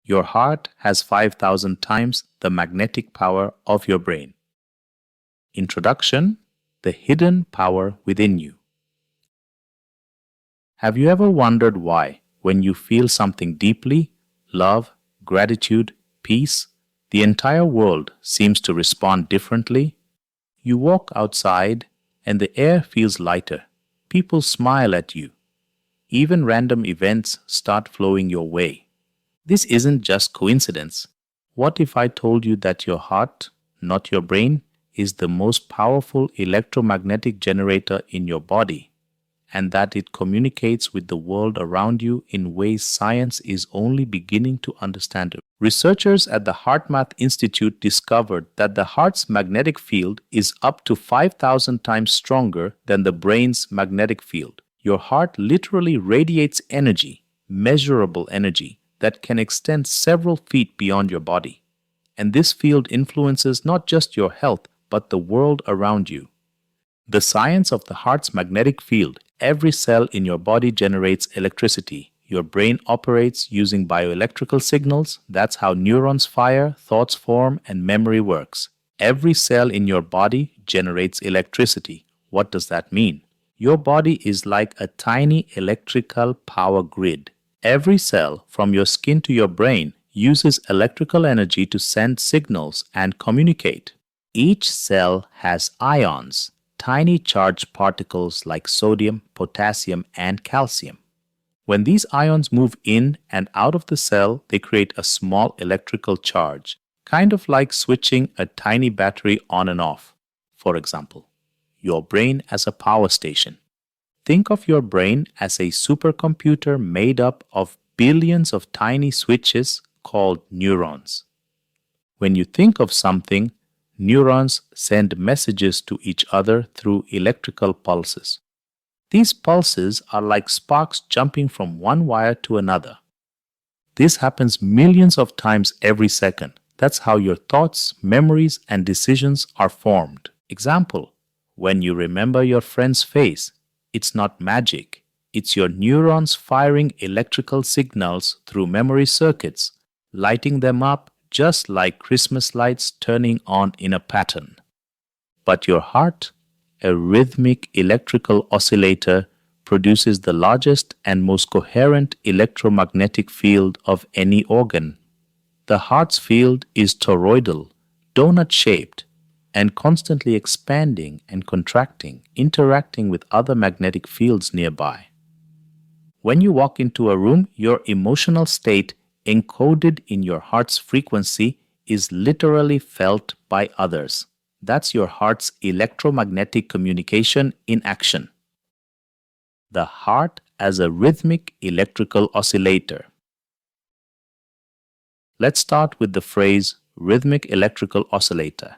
Your heart has 5,000 times the magnetic power of your brain. Introduction: the hidden power within you. Have you ever wondered why, when you feel something deeply, love, gratitude, peace, the entire world seems to respond differently? You walk outside and the air feels lighter. People smile at you. Even random events start flowing your way. This isn't just coincidence. What if I told you that your heart, not your brain, is the most powerful electromagnetic generator in your body, and that it communicates with the world around you in ways science is only beginning to understand? Researchers at the HeartMath Institute discovered that the heart's magnetic field is up to 5,000 times stronger than the brain's magnetic field. Your heart literally radiates energy, measurable energy, that can extend several feet beyond your body. And this field influences not just your health, but the world around you. The science of the heart's magnetic field: every cell in your body generates electricity. Your brain operates using bioelectrical signals. That's how neurons fire, thoughts form, and memory works. Every cell in your body generates electricity. What does that mean? Your body is like a tiny electrical power grid. Every cell, from your skin to your brain, uses electrical energy to send signals and communicate. Each cell has ions, tiny charged particles like sodium, potassium, and calcium. When these ions move in and out of the cell, they create a small electrical charge, kind of like switching a tiny battery on and off. For example, your brain as a power station. Think of your brain as a supercomputer made up of billions of tiny switches called neurons. When you think of something, neurons send messages to each other through electrical pulses. These pulses are like sparks jumping from one wire to another. This happens millions of times every second. That's how your thoughts, memories, and decisions are formed. Example: when you remember your friend's face, it's not magic. It's your neurons firing electrical signals through memory circuits, lighting them up just like Christmas lights turning on in a pattern. But your heart, a rhythmic electrical oscillator, produces the largest and most coherent electromagnetic field of any organ. The heart's field is toroidal, donut-shaped, and constantly expanding and contracting, interacting with other magnetic fields nearby. When you walk into a room, your emotional state, encoded in your heart's frequency, is literally felt by others. That's your heart's electromagnetic communication in action. The heart as a rhythmic electrical oscillator. Let's start with the phrase rhythmic electrical oscillator.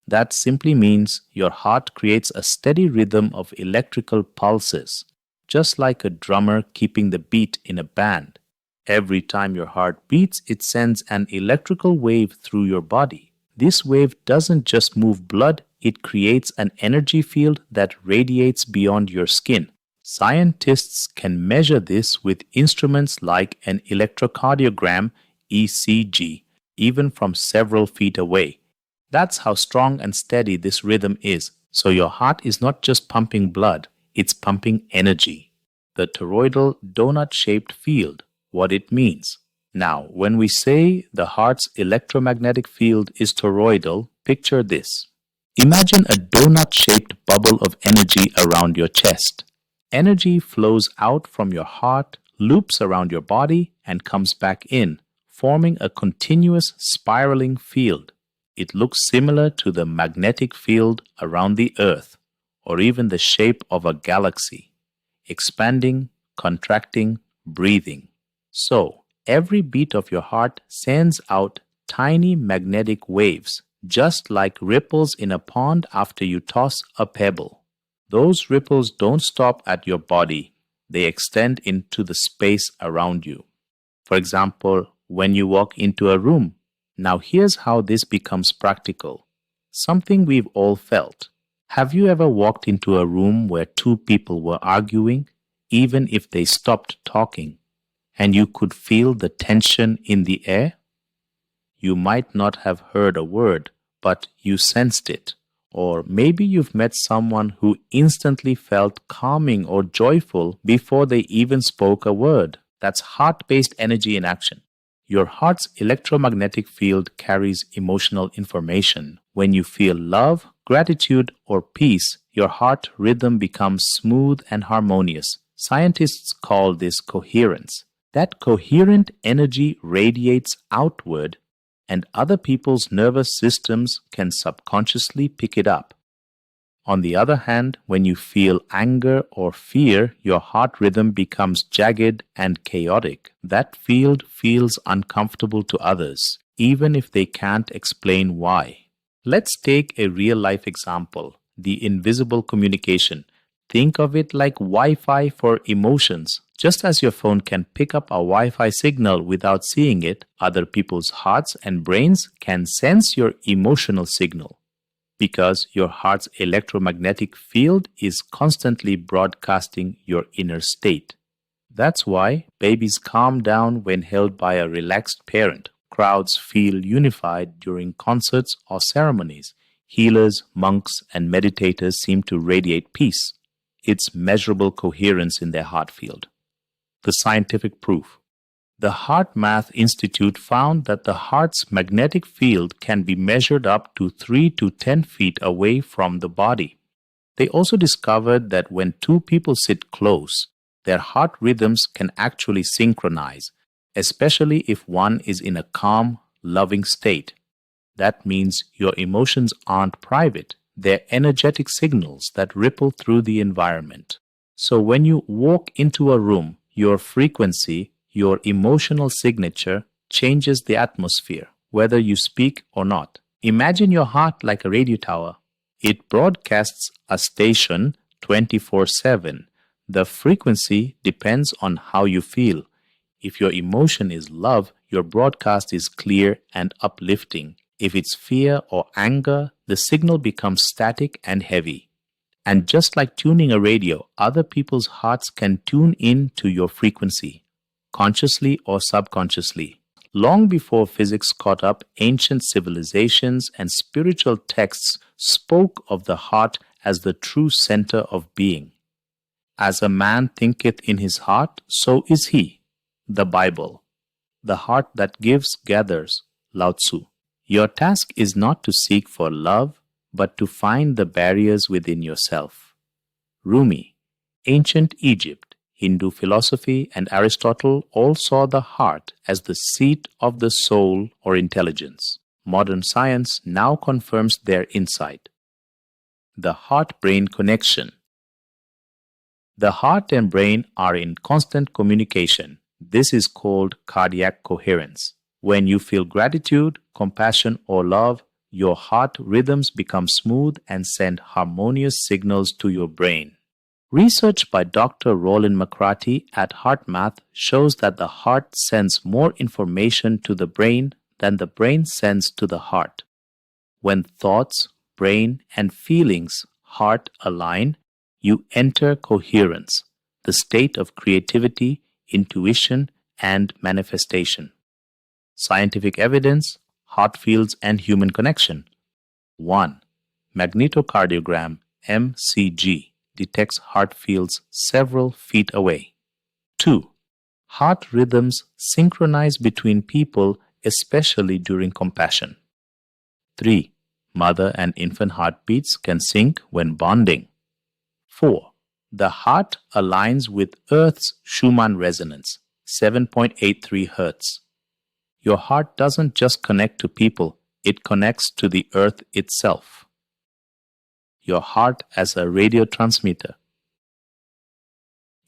That simply means your heart creates a steady rhythm of electrical pulses, just like a drummer keeping the beat in a band. Every time your heart beats, it sends an electrical wave through your body. This wave doesn't just move blood, it creates an energy field that radiates beyond your skin. Scientists can measure this with instruments like an electrocardiogram, ECG, even from several feet away. That's how strong and steady this rhythm is. So your heart is not just pumping blood, it's pumping energy. The toroidal donut-shaped field, what it means. Now, when we say the heart's electromagnetic field is toroidal, picture this. Imagine a donut-shaped bubble of energy around your chest. Energy flows out from your heart, loops around your body, and comes back in, forming a continuous spiraling field. It looks similar to the magnetic field around the Earth, or even the shape of a galaxy, expanding, contracting, breathing. So, every beat of your heart sends out tiny magnetic waves, just like ripples in a pond after you toss a pebble. Those ripples don't stop at your body, they extend into the space around you. For example, when you walk into a room. Now here's how this becomes practical. Something we've all felt. Have you ever walked into a room where two people were arguing, even if they stopped talking? and you could feel the tension in the air. You might not have heard a word, but you sensed it. Or maybe you've met someone who instantly felt calming or joyful before they even spoke a word. That's heart-based energy in action. Your heart's electromagnetic field carries emotional information. When you feel love, gratitude, or peace, your heart rhythm becomes smooth and harmonious. Scientists call this coherence. That coherent energy radiates outward, and other people's nervous systems can subconsciously pick it up. On the other hand, when you feel anger or fear, your heart rhythm becomes jagged and chaotic. That field feels uncomfortable to others, even if they can't explain why. Let's take a real-life example, the invisible communication. Think of it like Wi-Fi for emotions. Just as your phone can pick up a Wi-Fi signal without seeing it, other people's hearts and brains can sense your emotional signal, because your heart's electromagnetic field is constantly broadcasting your inner state. That's why babies calm down when held by a relaxed parent. Crowds feel unified during concerts or ceremonies. Healers, monks, and meditators seem to radiate peace. It's measurable coherence in their heart field. The scientific proof. The HeartMath Institute found that the heart's magnetic field can be measured up to 3 to 10 feet away from the body. They also discovered that when two people sit close, their heart rhythms can actually synchronize, especially if one is in a calm, loving state. That means your emotions aren't private. They're energetic signals that ripple through the environment. So when you walk into a room, your frequency, your emotional signature changes the atmosphere, whether you speak or not. Imagine your heart like a radio tower. It broadcasts a station 24/7. The frequency depends on how you feel. If your emotion is love, your broadcast is clear and uplifting. If it's fear or anger, the signal becomes static and heavy. And just like tuning a radio, other people's hearts can tune in to your frequency, consciously or subconsciously. Long before physics caught up, ancient civilizations and spiritual texts spoke of the heart as the true center of being. As a man thinketh in his heart, so is he. The Bible. The heart that gives gathers. Lao Tzu. Your task is not to seek for love, but to find the barriers within yourself. Rumi. Ancient Egypt, Hindu philosophy, and Aristotle all saw the heart as the seat of the soul or intelligence. Modern science now confirms their insight. The heart-brain connection. The heart and brain are in constant communication. This is called cardiac coherence. When you feel gratitude, compassion, or love, your heart rhythms become smooth and send harmonious signals to your brain. Research by Dr. Roland McCarthy at HeartMath shows that the heart sends more information to the brain than the brain sends to the heart. When thoughts, brain, and feelings, heart align, you enter coherence, the state of creativity, intuition, and manifestation. Scientific evidence, heart fields, and human connection. 1. Magnetocardiogram (MCG) detects heart fields several feet away. 2. Heart rhythms synchronize between people, especially during compassion. 3. Mother and infant heartbeats can sync when bonding. 4. The heart aligns with Earth's Schumann resonance, 7.83 Hz. Your heart doesn't just connect to people, it connects to the Earth itself. Your heart as a radio transmitter.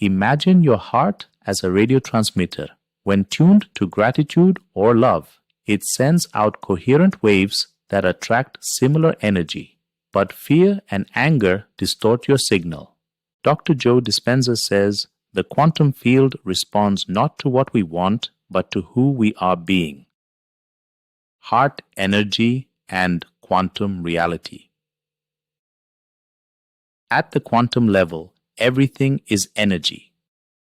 Imagine your heart as a radio transmitter. When tuned to gratitude or love, it sends out coherent waves that attract similar energy. But fear and anger distort your signal. Dr. Joe Dispenza says, the quantum field responds not to what we want, but to who we are being. Heart energy and quantum reality. At the quantum level, everything is energy.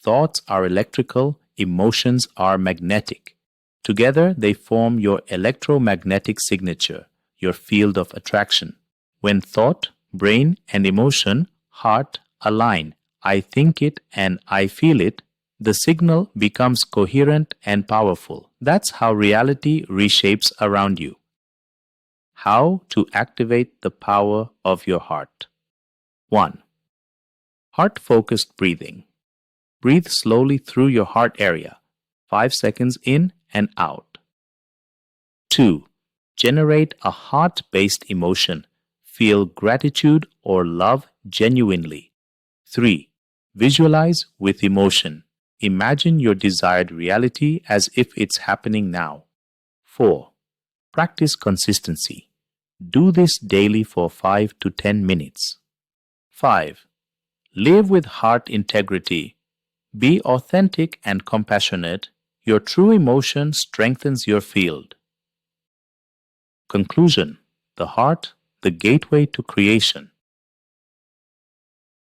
Thoughts are electrical, emotions are magnetic. Together, they form your electromagnetic signature, your field of attraction. When thought, brain, and emotion, heart align, I think it and I feel it, the signal becomes coherent and powerful. That's how reality reshapes around you. How to activate the power of your heart. 1. Heart-focused breathing. Breathe slowly through your heart area, 5 seconds in and out. 2. Generate a heart-based emotion. Feel gratitude or love genuinely. 3. Visualize with emotion. Imagine your desired reality as if it's happening now. 4. Practice consistency. Do this daily for 5 to 10 minutes. 5. Live with heart integrity. Be authentic and compassionate. Your true emotion strengthens your field. Conclusion. The heart, the gateway to creation.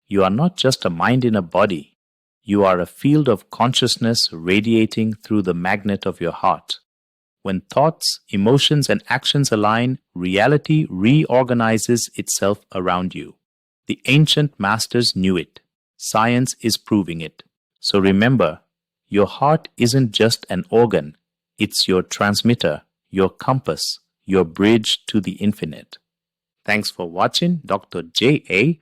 You are not just a mind in a body. You are a field of consciousness radiating through the magnet of your heart. When thoughts, emotions, and actions align, reality reorganizes itself around you. The ancient masters knew it. Science is proving it. So remember, your heart isn't just an organ. It's your transmitter, your compass, your bridge to the infinite. Thanks for watching Dr. J.A.